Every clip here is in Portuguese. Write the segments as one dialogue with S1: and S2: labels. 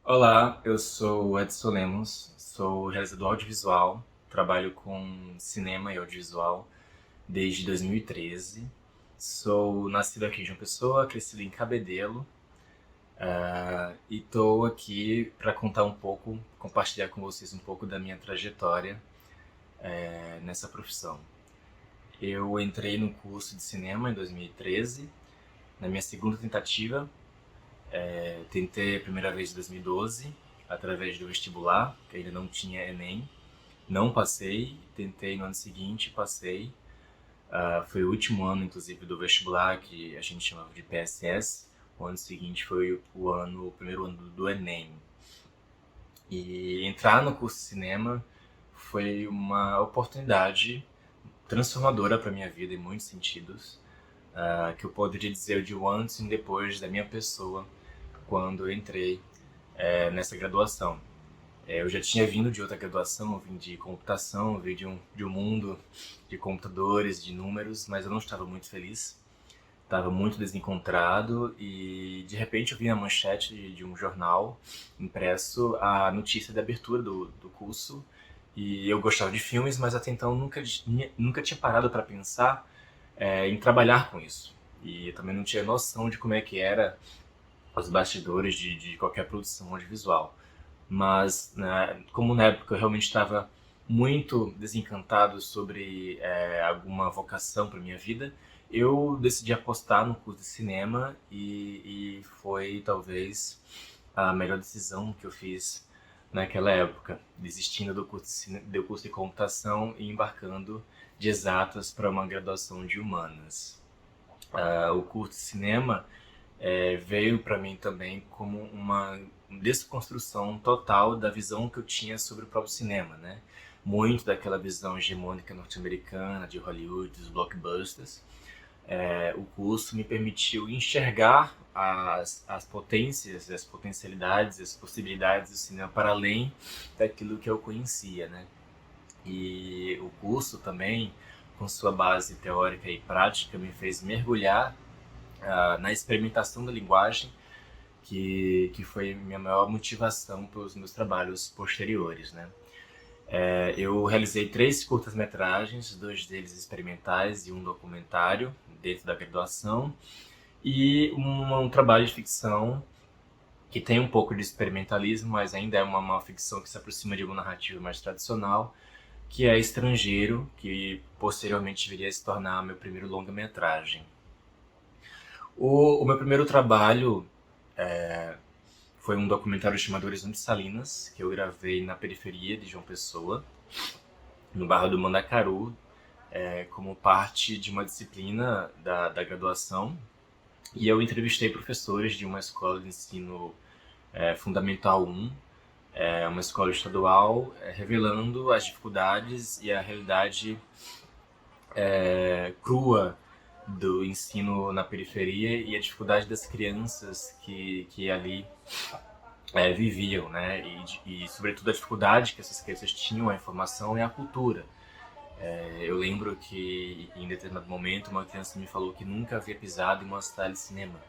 S1: Olá, eu sou o Edson Lemos, sou realizador audiovisual, trabalho com cinema e audiovisual desde 2013. Sou nascido aqui em João Pessoa, crescido em Cabedelo, e estou aqui para contar um pouco, compartilhar com vocês um pouco da minha trajetória nessa profissão. Eu entrei no curso de cinema em 2013. Na minha segunda tentativa, tentei a primeira vez em 2012, através do vestibular, que ainda não tinha Enem. Não passei, tentei no ano seguinte, passei. Foi o último ano, inclusive, do vestibular, que a gente chamava de PSS. O ano seguinte foi o primeiro ano do Enem. E entrar no curso de cinema foi uma oportunidade transformadora para minha vida em muitos sentidos, que eu poderia dizer de um antes e um depois da minha pessoa quando eu entrei nessa graduação. Eu já tinha vindo de outra graduação, eu vim de computação, eu vim de um mundo de computadores, de números, mas eu não estava muito feliz. Estava muito desencontrado e de repente eu vi na manchete de um jornal impresso a notícia da abertura do curso. E eu gostava de filmes, mas até então nunca tinha parado para pensar em trabalhar com isso. E eu também não tinha noção de como é que era os bastidores de qualquer produção audiovisual. Mas, né, como na época eu realmente estava muito desencantado sobre alguma vocação para minha vida, eu decidi apostar no curso de cinema e foi talvez a melhor decisão que eu fiz naquela época, desistindo do curso de computação e embarcando de exatas para uma graduação de humanas. O curso de cinema veio para mim também como uma desconstrução total da visão que eu tinha sobre o próprio cinema, né? Muito daquela visão hegemônica norte-americana de Hollywood, dos blockbusters. O curso me permitiu enxergar as potências, as potencialidades, as possibilidades do cinema para além daquilo que eu conhecia, né? E o curso também, com sua base teórica e prática, me fez mergulhar na experimentação da linguagem, que foi minha maior motivação para os meus trabalhos posteriores, né? Eu realizei 3 curtas-metragens, 2 deles experimentais e um documentário dentro da graduação, e um trabalho de ficção que tem um pouco de experimentalismo, mas ainda é uma ficção que se aproxima de uma narrativa mais tradicional, que é Estrangeiro, que posteriormente viria a se tornar meu primeiro longa-metragem. O meu primeiro trabalho foi um documentário chamado Horizonte Salinas, que eu gravei na periferia de João Pessoa, no bairro do Mandacaru, como parte de uma disciplina da graduação. E eu entrevistei professores de uma escola de ensino Fundamental 1, uma escola estadual, revelando as dificuldades e a realidade crua do ensino na periferia e a dificuldade das crianças que ali viviam, né? E sobretudo a dificuldade que essas crianças tinham a informação e a cultura. Eu lembro que em determinado momento uma criança me falou que nunca havia pisado em uma sala de cinema.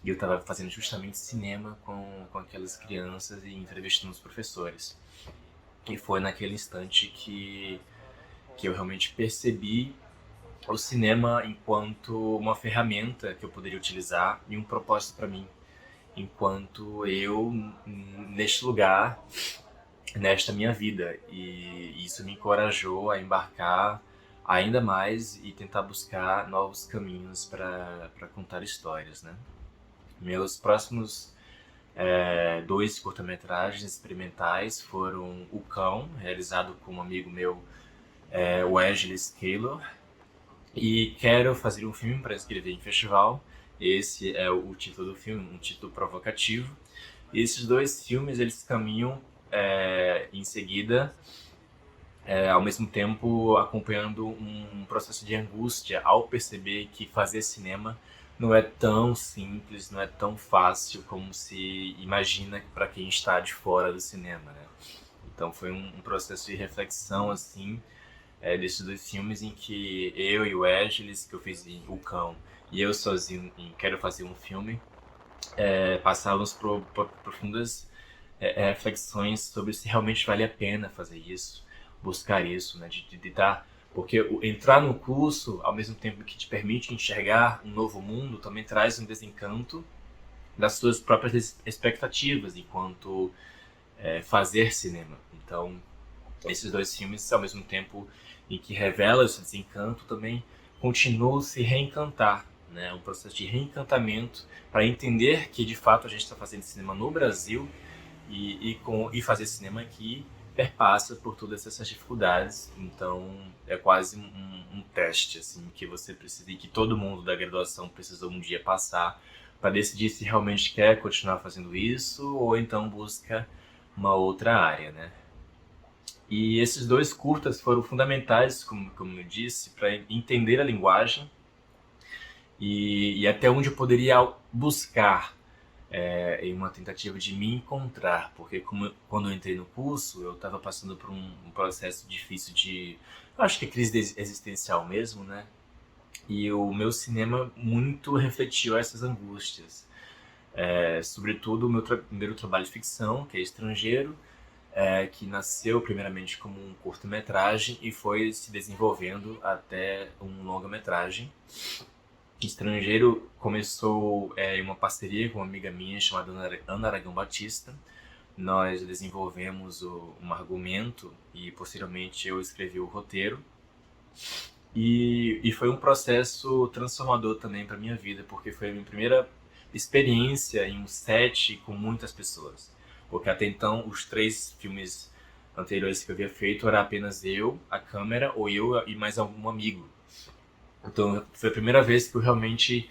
S1: E eu estava fazendo justamente cinema com aquelas crianças e entrevistando os professores. E foi naquele instante que eu realmente percebi o cinema enquanto uma ferramenta que eu poderia utilizar e um propósito para mim, enquanto eu neste lugar, nesta minha vida. E isso me encorajou a embarcar ainda mais e tentar buscar novos caminhos para contar histórias, né? Meus próximos 2 curta-metragens experimentais foram O Cão, realizado com um amigo meu, Wesley Scaler, e Quero Fazer um Filme para Escrever em Festival. Esse é o título do filme, um título provocativo. E esses 2 filmes eles caminham em seguida, ao mesmo tempo acompanhando um processo de angústia ao perceber que fazer cinema não é tão simples, não é tão fácil como se imagina para quem está de fora do cinema, né? Então foi um processo de reflexão assim, desses 2 filmes em que eu e o Edgelis, que eu fiz em O Cão, e eu sozinho em Quero Fazer um Filme, passávamos por profundas reflexões sobre se realmente vale a pena fazer isso, buscar isso, né? De dar, porque entrar no curso, ao mesmo tempo que te permite enxergar um novo mundo, também traz um desencanto das suas próprias expectativas enquanto fazer cinema. Então, esses dois filmes, ao mesmo tempo em que revela esse desencanto, também continuam a se reencantar, né? Um processo de reencantamento para entender que de fato a gente está fazendo cinema no Brasil e fazer cinema aqui perpassa por todas essas dificuldades. Então é quase um teste assim que você precisa e que todo mundo da graduação precisou um dia passar para decidir se realmente quer continuar fazendo isso ou então busca uma outra área, né? E esses dois curtas foram fundamentais, como eu disse, para entender a linguagem e até onde eu poderia buscar em uma tentativa de me encontrar, porque quando eu entrei no curso, eu estava passando por um processo difícil de, eu acho que é crise existencial mesmo, né? E o meu cinema muito refletiu essas angústias. Sobretudo o meu primeiro trabalho de ficção, que é Estrangeiro, que nasceu primeiramente como um curta-metragem e foi se desenvolvendo até um longa-metragem. Estrangeiro começou em uma parceria com uma amiga minha chamada Ana Aragão Batista. Nós desenvolvemos um argumento e posteriormente eu escrevi o roteiro. E foi um processo transformador também para minha vida, porque foi a minha primeira experiência em um set com muitas pessoas. Porque até então os 3 filmes anteriores que eu havia feito era apenas eu, a câmera, ou eu e mais algum amigo. Então foi a primeira vez que eu realmente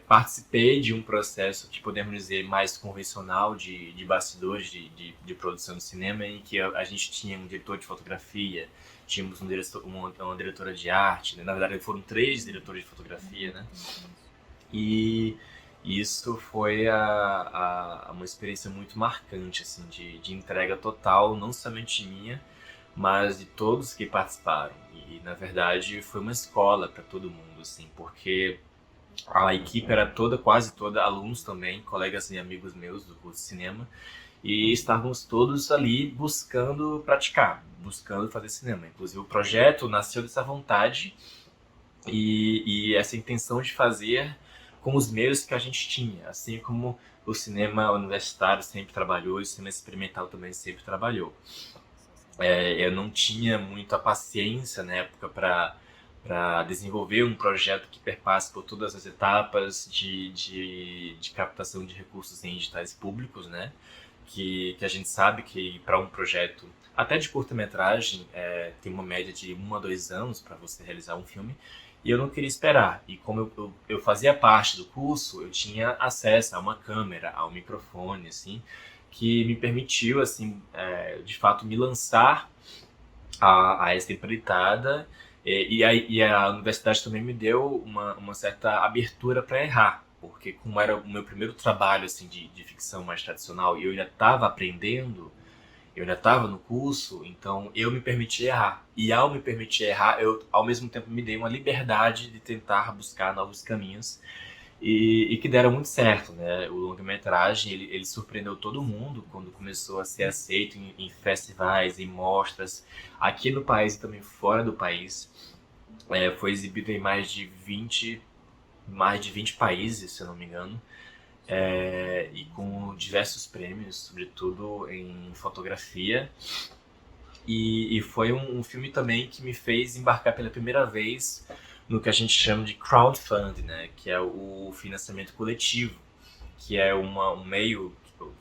S1: participei de um processo que podemos dizer mais convencional de bastidores de produção de cinema, em que a gente tinha um diretor de fotografia, tínhamos uma diretora de arte, né? Na verdade foram 3 diretores de fotografia, né? E isso foi uma experiência muito marcante, assim, de entrega total, não somente minha, mas de todos que participaram. E na verdade foi uma escola para todo mundo, assim, porque a equipe era toda, quase toda, alunos também, colegas e amigos meus do curso de cinema, e estávamos todos ali buscando praticar, buscando fazer cinema. Inclusive o projeto nasceu dessa vontade e essa intenção de fazer com os meios que a gente tinha, assim como o cinema universitário sempre trabalhou e o cinema experimental também sempre trabalhou. Eu não tinha muita paciência na época para desenvolver um projeto que perpasse por todas as etapas de captação de recursos em editais públicos, né? Que a gente sabe que para um projeto, até de curta-metragem, tem uma média de 1 a 2 anos para você realizar um filme, e eu não queria esperar. E como eu fazia parte do curso, eu tinha acesso a uma câmera, a um microfone, assim, que me permitiu, assim, de fato, me lançar a essa empreitada. E a universidade também me deu uma certa abertura para errar, porque como era o meu primeiro trabalho assim de ficção mais tradicional e eu ainda estava aprendendo, eu ainda estava no curso, então eu me permiti errar. E ao me permitir errar, eu ao mesmo tempo me dei uma liberdade de tentar buscar novos caminhos e que deram muito certo, né? O longa-metragem, ele surpreendeu todo mundo quando começou a ser aceito em festivais, em mostras, aqui no país e também fora do país. Foi exibido em mais de vinte países, se eu não me engano, e com diversos prêmios, sobretudo em fotografia. E foi um filme também que me fez embarcar pela primeira vez no que a gente chama de crowdfunding, né? Que é o financiamento coletivo, que é um meio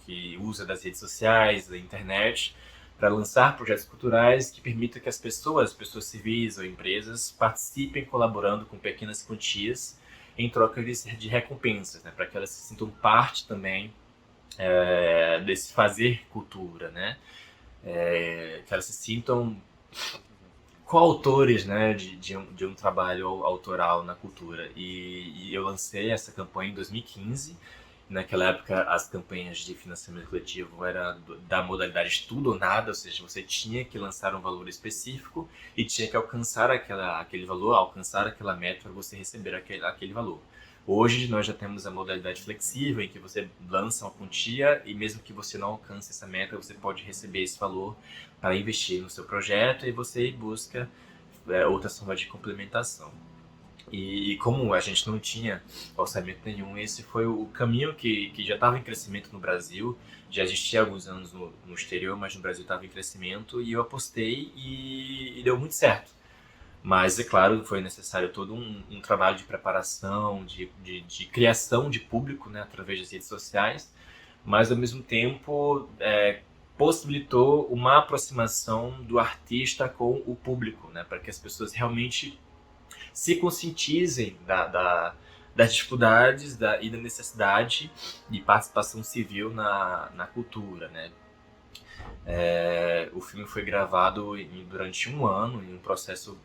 S1: que usa das redes sociais, da internet, para lançar projetos culturais que permitam que as pessoas civis ou empresas, participem colaborando com pequenas quantias em troca de recompensas, né? Para que elas se sintam parte também desse fazer cultura, né? Que elas se sintam coautores, né, de um trabalho autoral na cultura. E eu lancei essa campanha em 2015. Naquela época, as campanhas de financiamento coletivo era da modalidade tudo ou nada, ou seja, você tinha que lançar um valor específico e tinha que alcançar aquele valor, alcançar aquela meta para você receber aquele valor. Hoje nós já temos a modalidade flexível, em que você lança uma quantia e mesmo que você não alcance essa meta, você pode receber esse valor para investir no seu projeto e você busca outras formas de complementação. E como a gente não tinha orçamento nenhum, esse foi o caminho que já estava em crescimento no Brasil. Já existia há alguns anos no exterior, mas no Brasil estava em crescimento e eu apostei e deu muito certo. Mas, é claro, foi necessário todo um trabalho de preparação, de criação de público, né, através das redes sociais, mas, ao mesmo tempo, possibilitou uma aproximação do artista com o público, né, para que as pessoas realmente se conscientizem das dificuldades e da necessidade de participação civil na cultura, né? O filme foi gravado durante um ano, em um processo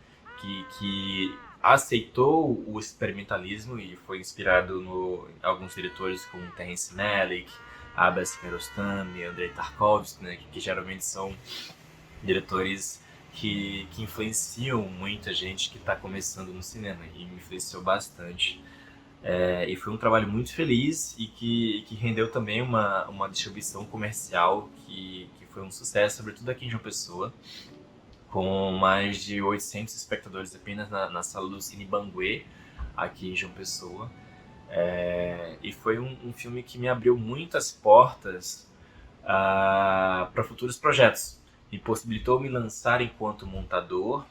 S1: que aceitou o experimentalismo e foi inspirado em alguns diretores como Terrence Malick, Abbas Kiarostami, Andrei Tarkovsky, né, que geralmente são diretores que influenciam muita gente que está começando no cinema, e me influenciou bastante. E foi um trabalho muito feliz e que rendeu também uma distribuição comercial que foi um sucesso, sobretudo aqui em João Pessoa, com mais de 800 espectadores apenas na sala do Cine Banguê, aqui em João Pessoa. E foi um filme que me abriu muitas portas para futuros projetos. Me possibilitou me lançar enquanto montador,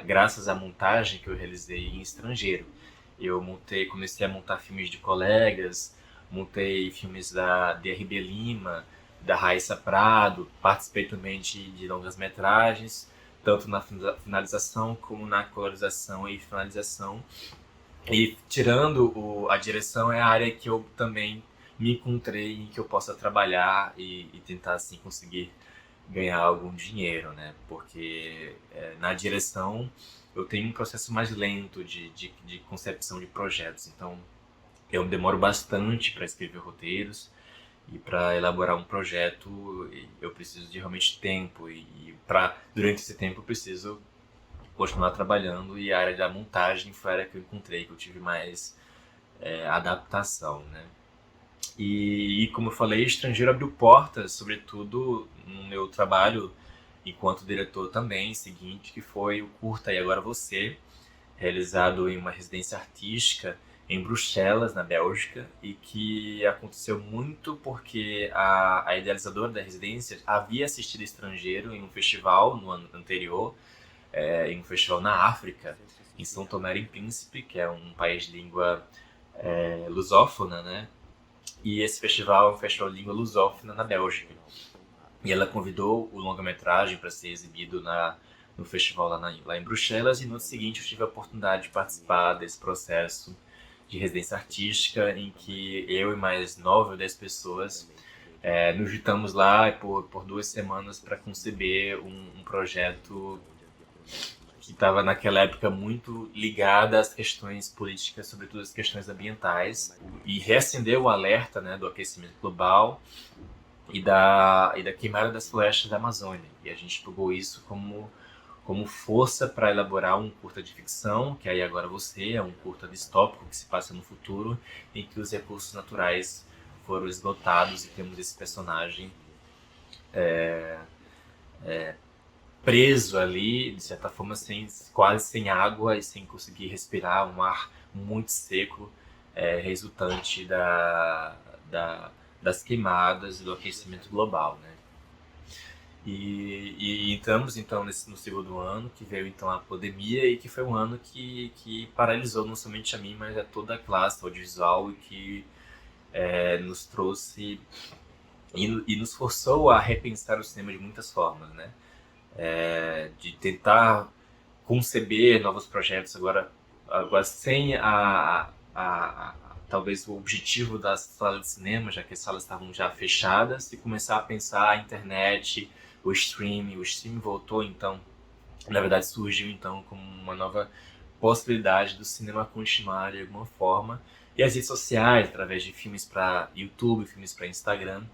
S1: graças à montagem que eu realizei em estrangeiro. Eu comecei a montar filmes de colegas, montei filmes da DRB Lima, da Raíssa Prado, participei também de longas-metragens, tanto na finalização como na colorização e finalização. E tirando a direção é a área que eu também me encontrei em que eu possa trabalhar e tentar assim conseguir ganhar algum dinheiro, né? Porque na direção eu tenho um processo mais lento de concepção de projetos, então eu demoro bastante para escrever roteiros e para elaborar um projeto eu preciso de realmente tempo e durante esse tempo eu preciso continuar trabalhando e a área da montagem foi a área que eu encontrei, que eu tive mais adaptação, né? E como eu falei, Estrangeiro abriu portas, sobretudo no meu trabalho enquanto diretor também, seguinte, que foi o curta E Agora Você, realizado em uma residência artística em Bruxelas, na Bélgica, e que aconteceu muito porque a idealizadora da residência havia assistido Estrangeiro em um festival no ano anterior, em um festival na África, em São Tomé e Príncipe, que é um país de língua lusófona, né? E esse festival é um festival de língua lusófona na Bélgica. E ela convidou o longa-metragem para ser exibido no festival lá em Bruxelas, e no ano seguinte eu tive a oportunidade de participar desse processo de residência artística, em que eu e mais 9 ou 10 pessoas nos juntamos lá por 2 semanas para conceber um projeto que estava naquela época muito ligada às questões políticas, sobretudo às questões ambientais, e reacendeu o alerta, né, do aquecimento global e da queimada das florestas da Amazônia. E a gente pegou isso como força para elaborar um curta de ficção, que aí Agora Você é um curta distópico que se passa no futuro, em que os recursos naturais foram esgotados e temos esse personagem preso ali, de certa forma, quase sem água e sem conseguir respirar, um ar muito seco, resultante das queimadas e do aquecimento global, né? E entramos então no segundo ano, que veio então a pandemia e que foi um ano que paralisou não somente a mim, mas a toda a classe audiovisual e que nos trouxe e nos forçou a repensar o cinema de muitas formas, né? De tentar conceber novos projetos agora sem talvez o objetivo das salas de cinema, já que as salas estavam já fechadas, e começar a pensar a internet, o streaming voltou então, na verdade surgiu então como uma nova possibilidade do cinema continuar de alguma forma, e as redes sociais, através de filmes para YouTube, filmes para Instagram,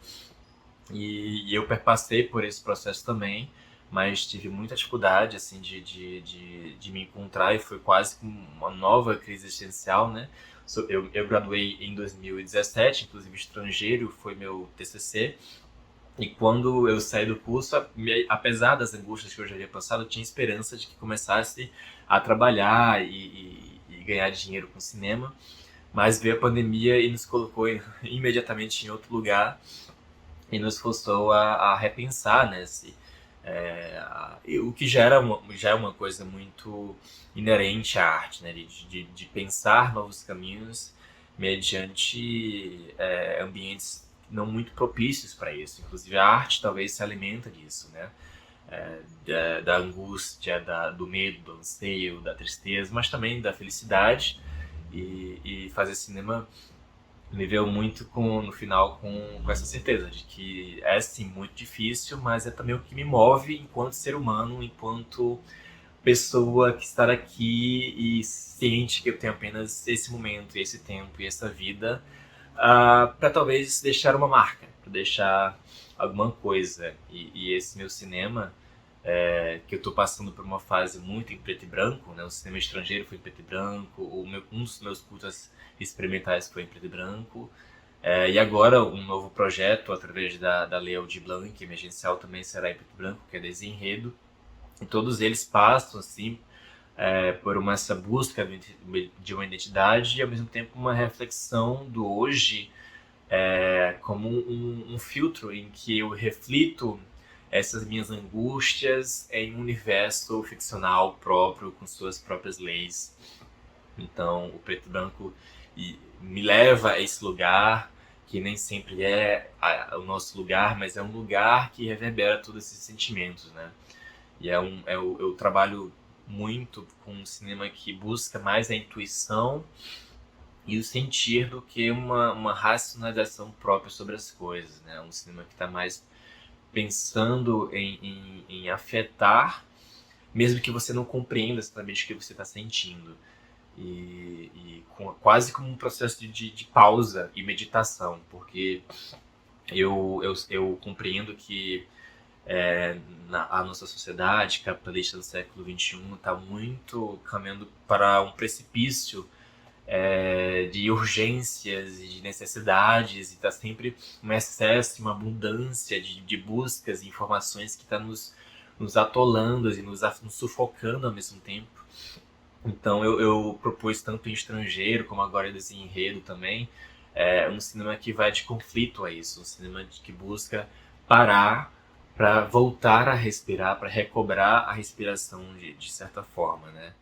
S1: e eu perpassei por esse processo também, mas tive muita dificuldade, assim, de me encontrar, e foi quase como uma nova crise existencial, né? Eu graduei em 2017, inclusive estrangeiro foi meu TCC, e quando eu saí do curso, apesar das angústias que eu já havia passado, eu tinha esperança de que começasse a trabalhar e ganhar dinheiro com cinema, mas veio a pandemia e nos colocou imediatamente em outro lugar e nos forçou a repensar, né, o que já é uma coisa muito inerente à arte, né, de pensar novos caminhos mediante ambientes não muito propícios para isso. Inclusive a arte talvez se alimenta disso, né, da angústia, do medo, do anseio, da tristeza, mas também da felicidade. E fazer cinema me veio muito no final com essa certeza de que é sim muito difícil, mas é também o que me move enquanto ser humano, enquanto pessoa que está aqui e ciente que eu tenho apenas esse momento, esse tempo e essa vida para talvez deixar uma marca, para deixar alguma coisa. E esse meu cinema, que eu estou passando por uma fase muito em preto e branco, né? O cinema estrangeiro foi em preto e branco, um dos meus curtas experimentais foi em preto e branco, e agora um novo projeto através da Lei Aldir Blanc, emergencial, também será em preto e branco, que é Desenredo, e todos eles passam assim por essa busca de uma identidade e ao mesmo tempo uma reflexão do hoje como um filtro em que eu reflito essas minhas angústias em um universo ficcional próprio, com suas próprias leis. Então, o preto e branco me leva a esse lugar que nem sempre é o nosso lugar, mas é um lugar que reverbera todos esses sentimentos, né? E eu trabalho muito com um cinema que busca mais a intuição e o sentir do que uma racionalização própria sobre as coisas, né? Um cinema que está mais pensando em afetar, mesmo que você não compreenda exatamente o que você está sentindo. Quase como um processo de pausa e meditação, porque eu compreendo que a nossa sociedade capitalista do século XXI está muito caminhando para um precipício de urgências e de necessidades, e está sempre um excesso, uma abundância de buscas e informações que está nos atolando e nos sufocando ao mesmo tempo. Então eu propus tanto em estrangeiro como agora em Desenredo também, um cinema que vai de conflito a isso, um cinema que busca parar para voltar a respirar, para recobrar a respiração de certa forma, né?